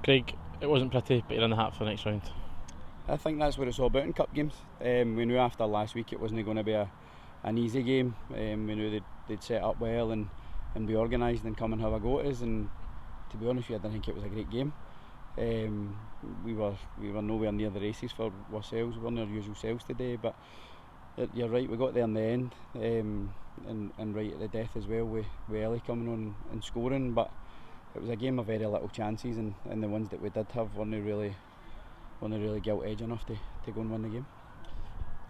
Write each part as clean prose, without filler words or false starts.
Craig, it wasn't pretty, but you're in the hat for the next round. I think that's what it's all about in cup games. We knew after last week it wasn't going to be an easy game. We knew they'd set up well and be organised and come and have a go at us. And to be honest with you, I didn't think it was a great game. We were nowhere near the races for ourselves. We weren't our usual selves today. But you're right, we got there in the end, and right at the death as well with Ellie coming on and scoring. But it was a game of very little chances, and the ones that we did have weren't really gilt edge enough to go and win the game.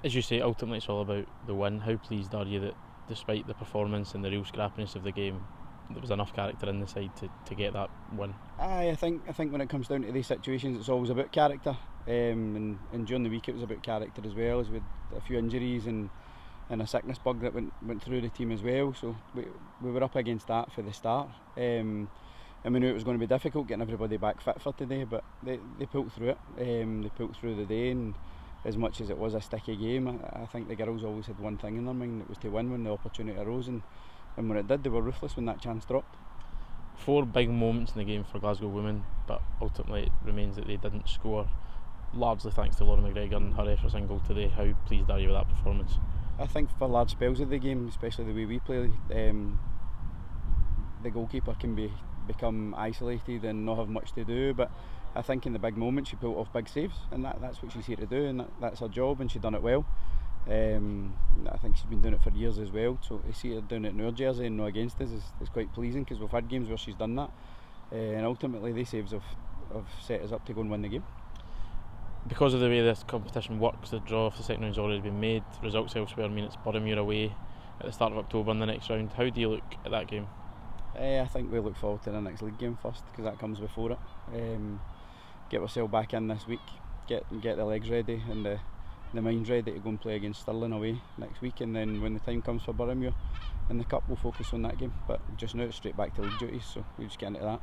As you say, ultimately it's all about the win. How pleased are you that despite the performance and the real scrappiness of the game, there was enough character in the side to get that win? I think when it comes down to these situations, it's always about character, and during the week it was about character as well, as with a few injuries and a sickness bug that went through the team as well. So we were up against that for the start, and we knew it was going to be difficult getting everybody back fit for today, but they pulled through it. They pulled through the day, and as much as it was a sticky game, I think the girls always had one thing in their mind, it was to win when the opportunity arose, and when it did, they were ruthless when that chance dropped. 4 big moments in the game for Glasgow Women, but ultimately it remains that they didn't score, largely thanks to Laura McGregor and her efforts in goal today. How pleased are you with that performance? I think for large spells of the game, especially the way we play, the goalkeeper can become isolated and not have much to do, but I think in the big moments she pulled off big saves, and that's what she's here to do, and that's her job, and she done it well. I think she's been doing it for years as well, so to see her doing it in our jersey and not against us is quite pleasing, because we've had games where she's done that, and ultimately these saves have set us up to go and win the game. Because of the way this competition works, the draw for the second round's already been made. Results elsewhere mean it's Boroughmuir away at the start of October in the next round. How do you look at that game? I think we look forward to the next league game first, because that comes before it. Get ourselves back in this week, get the legs ready and the mind ready to go and play against Stirling away next week, and then when the time comes for Boroughmuir in the cup, we'll focus on that game. But just now it's straight back to league duties, so we'll just get into that.